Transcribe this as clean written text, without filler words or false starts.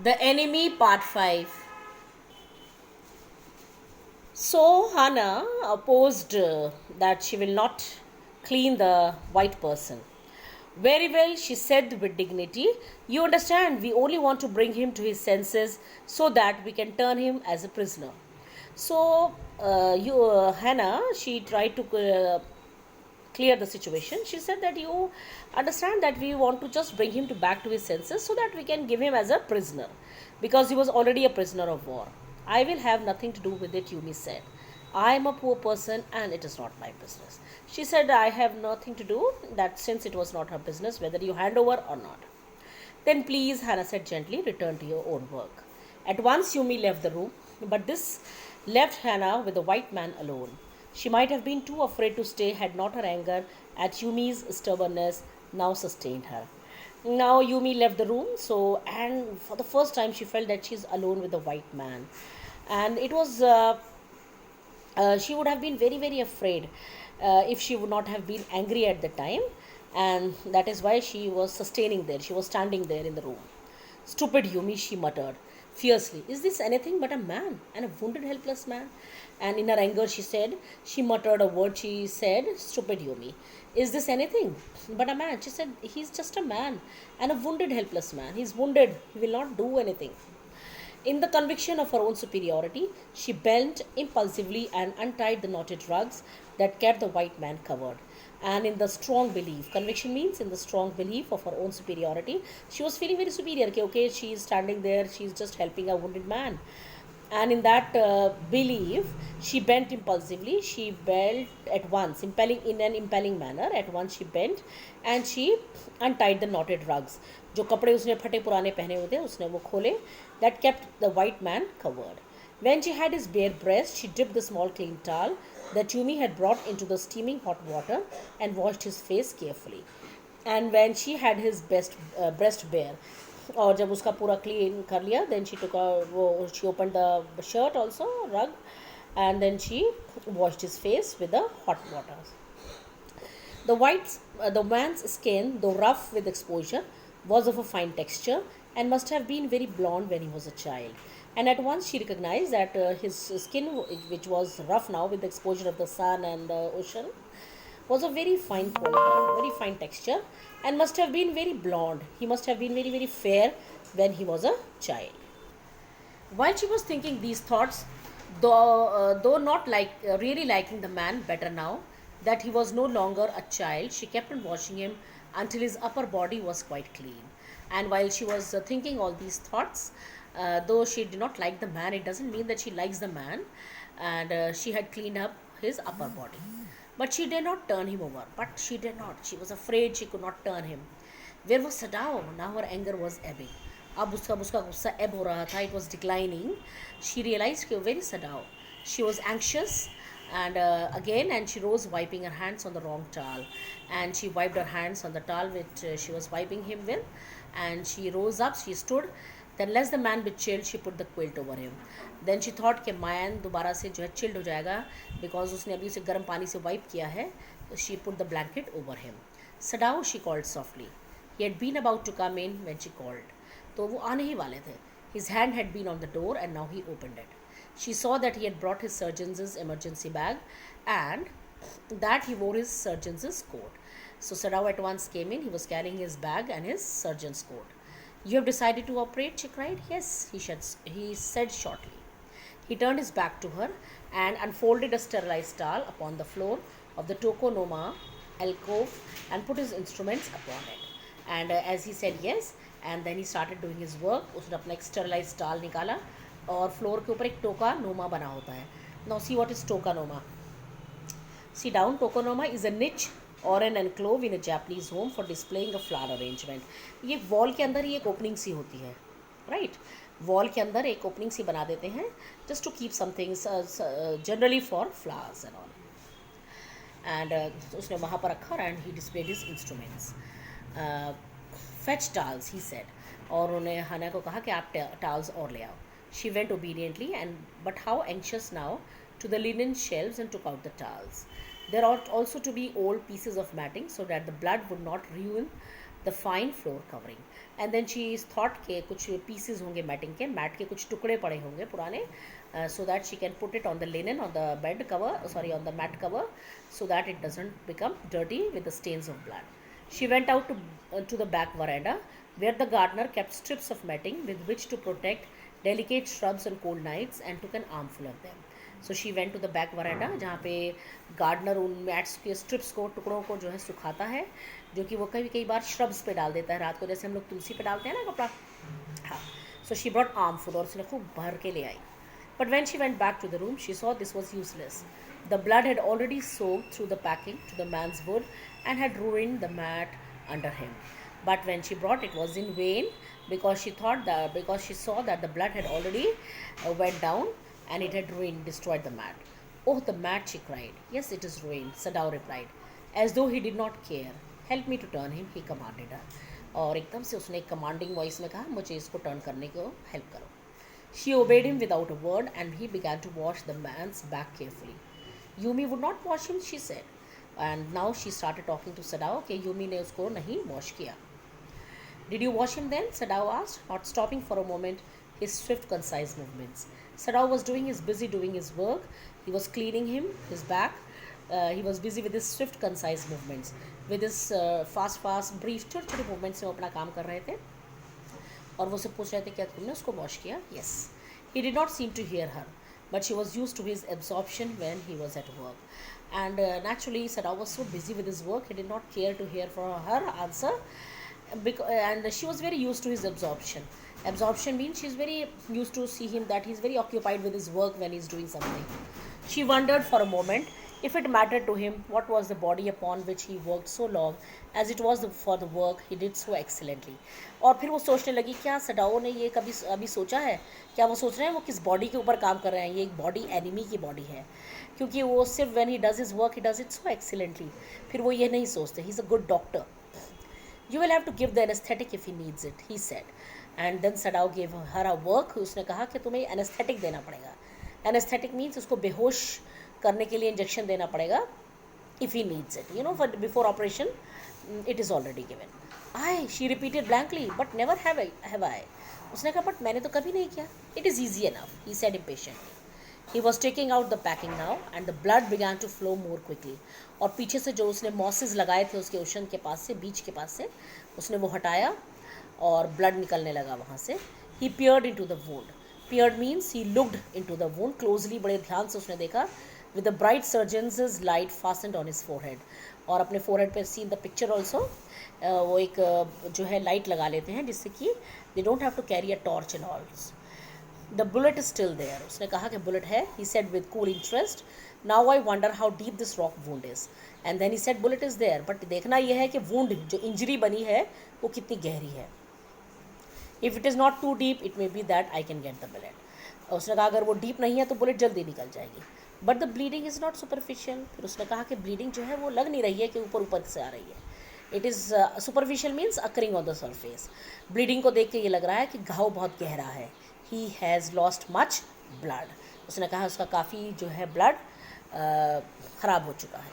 The Enemy Part 5. So Hannah opposed that she will not clean the white person. Very well, she said with dignity. You understand, we only want to bring him to his senses so that we can turn him as a prisoner. So, Hannah, she tried to clear the situation. She said that you understand that we want to just bring him back to his senses so that we can give him as a prisoner because he was already a prisoner of war. I will have nothing to do with it, Yumi said. I am a poor person and it is not my business. She said, I have nothing to do that since it was not her business whether you hand over or not. Then please, Hannah said gently, return to your own work. At once Yumi left the room, but this left Hannah with the white man alone. She might have been too afraid to stay had not her anger at Yumi's stubbornness now sustained her. Now Yumi left the room, and for the first time she felt that she's alone with the white man. And it was she would have been very very afraid if she would not have been angry at the time, and that is why she was sustaining there, she was standing there in the room. Stupid Yumi, she muttered fiercely. Is this anything but a man, and a wounded helpless man? And in her anger she muttered a word. She said, stupid Yumi, is this anything but a man? She said, he's just a man and a wounded helpless man. He's wounded, he will not do anything. In the conviction of her own superiority, she bent impulsively and untied the knotted rugs that kept the white man covered. And in the strong belief, conviction means in the strong belief of her own superiority, she was feeling very superior. Okay, she is standing there, she is just helping a wounded man. And in that belief, she bent impulsively, she bent at once, impelling in an impelling manner. At once she bent and she untied the knotted rugs. जो कपड़े उसने फटे पुराने पहने हुए थे उसने वो खोले. That kept the white man covered. When she had his bare breast, she dipped the small clean towel that Yumi had brought into the steaming hot water and washed his face carefully. And when she had his breast bare, और जब उसका पूरा clean कर लिया, then she took she opened the shirt also, rug, and then she washed his face with the hot water. The man's skin, though rough with exposure, was of a fine texture and must have been very blond when he was a child. And at once she recognized that his skin, which was rough now with the exposure of the sun and the ocean, was of very fine quality, very fine texture, and must have been very blond. He must have been very, very fair when he was a child. While she was thinking these thoughts, though not really liking the man better now that he was no longer a child, she kept on watching him until his upper body was quite clean. And while she was thinking all these thoughts, though she did not like the man, it doesn't mean that she likes the man, and she had cleaned up his upper body. But she did not turn him over. But she did not. She was afraid she could not turn him. Where was Sadao? Now her anger was ebbing. अब उसका गुस्सा ebb हो रहा था. It was declining. She realized कि very Sadao. She was anxious and she rose wiping her hands on the wrong towel, and she wiped her hands on the towel which she was wiping him with, and she rose up, she stood. Then lest the man be chilled, she put the quilt over him. Then she thought कि man दोबारा से जो है chilled हो जाएगा because उसने अभी उसे गर्म पानी से wipe किया है. She put the blanket over him. Sadao, she called softly. He had been about to come in when she called. तो वो आने ही वाले थे. His hand had been on the door and now he opened it. She saw that he had brought his surgeon's emergency bag and that he wore his surgeon's coat. So Sadao at once came in. He was carrying his bag and his surgeon's coat. You have decided to operate, she cried. Yes, he said shortly. He turned his back to her and unfolded a sterilized towel upon the floor of the tokonoma alcove and put his instruments upon it. And as he said yes, and then he started doing his work, उसने अपना एक sterilized towel निकाला और floor के ऊपर एक टोका नोमा बना होता है. Now see what is tokonoma. Sit down. Tokonoma is a niche or an enclave in a Japanese home for displaying a flower arrangement. ये वॉल के अंदर ही एक ओपनिंग सी होती है, राइट. वॉल के अंदर एक ओपनिंग सी बना देते हैं just to keep something, generally for flowers and all. And उसने वहाँ पर रखा and he displayed his instruments. Fetch towels, he said. और उन्हें हना को कहा कि आप टाल्स और ले आओ. She went obediently and but how anxious now to the linen shelves and took out the towels. There ought also to be old pieces of matting so that the blood would not ruin the fine floor covering, and then she thought के कुछ pieces होंगे matting के, mat के कुछ टुकड़े पड़े होंगे पुराने, so that she can put it on the linen, on the bed cover, sorry, on the mat cover, so that it doesn't become dirty with the stains of blood. She went out to the back veranda, where the gardener kept strips of matting with which to protect delicate shrubs on cold nights, and took an armful of them. So she went to the back veranda, जहाँ पे gardener उन mats के strips को, टुकड़ों को जो है सुखाता है, जो कि वो कई बार श्रब्स पे डाल देता है रात को, जैसे हम लोग तुलसी पे डालते हैं ना कपड़ा, हाँ. So she brought armful, और उसने खूब भर के ले आई. But when she went back to the room, she saw this was useless. The blood had already soaked through the packing to the man's wood and had ruined the mat under him. But when she brought it was in vain, because she saw that the blood had already went down and it had destroyed the mat. Oh, the mat, she cried. Yes, it is ruined, Sadao replied, as though he did not care. Help me to turn him, he commanded her. और एकदम से उसने commanding voice में कहा, मुझे इसको turn करने को हेल्प करो. She obeyed him without a word, and he began to wash the man's back carefully. Yumi would not wash him, she said. And now she started talking to Sadao कि Yumi ने उसको नहीं wash किया. Did you wash him then? Sadao asked, not stopping for a moment his swift, concise movements. Sadao was busy doing his work. He was cleaning his back. He was busy with his swift, concise movements. With his fast, brief, छोटे movements में वो अपना काम कर रहे थे. और वो उसे पूछ रहे थे क्या तुमने उसको वॉश किया. Yes. He did not seem to hear her, but she was used to his absorption when he was at work. And naturally, Sadao was so busy with his work, he did not care to hear from her answer. And she was very used to his absorption. Absorption means she's very used to see him that he's very occupied with his work when he's doing something. She wondered for a moment if it mattered to him what was the body upon which he worked so long, as it was for the work he did so excellently. और फिर वो सोचने लगी, क्या Sadao ने ये कभी अभी सोचा है, क्या वो सोच रहे हैं वो किस बॉडी के ऊपर काम कर रहे हैं. ये एक बॉडी एनिमी की बॉडी है, क्योंकि वो सिर्फ when he does his work he does it so excellently. फिर वो ये नहीं सोचते, he is a good doctor. You will have to give the anesthetic if he needs it, he said. And then Sadao gave her a work. उसने कहा कि तुम्हें anesthetic देना पड़ेगा. Anesthetic means उसको बेहोश करने के लिए इंजेक्शन देना पड़ेगा if he needs it. You know, for before operation, it is already given. She repeated blankly, but never have I. उसने कहा, but मैंने तो कभी नहीं किया. It is easy enough, he said impatiently. He was taking out the packing now, and the blood began to flow more quickly. और पीछे से जो उसने मॉसेस लगाए थे उसके ओशन के पास से, बीच के पास से, उसने वो हटाया और ब्लड निकलने लगा वहाँ से. He peered into the wound. Peered means he looked into the wound closely. बड़े ध्यान से उसने देखा. With the bright surgeon's light fastened on his forehead. और अपने forehead पे see the picture also. वो एक जो है लाइट लगा लेते हैं जिससे कि they don't have to carry a torch and all. The bullet is still there. उसने कहा कि bullet है. He said with cool interest. Now I wonder how deep this rock wound is. And then he said bullet is there. But देखना यह है कि wound जो injury बनी है वो कितनी गहरी है. If it is not too deep, it may be that I can get the bullet. उसने कहा अगर वो deep नहीं है तो bullet जल्दी निकल जाएगी. But the bleeding is not superficial. फिर उसने कहा कि bleeding जो है वो लग नहीं रही है कि ऊपर से आ रही है. It is superficial means occurring on the surface. Bleeding को देख के ये लग रहा है कि घाव बहुत गहरा है. He has lost much blood. उसने कहा उसका काफ़ी जो है ब्लड ख़राब हो चुका है.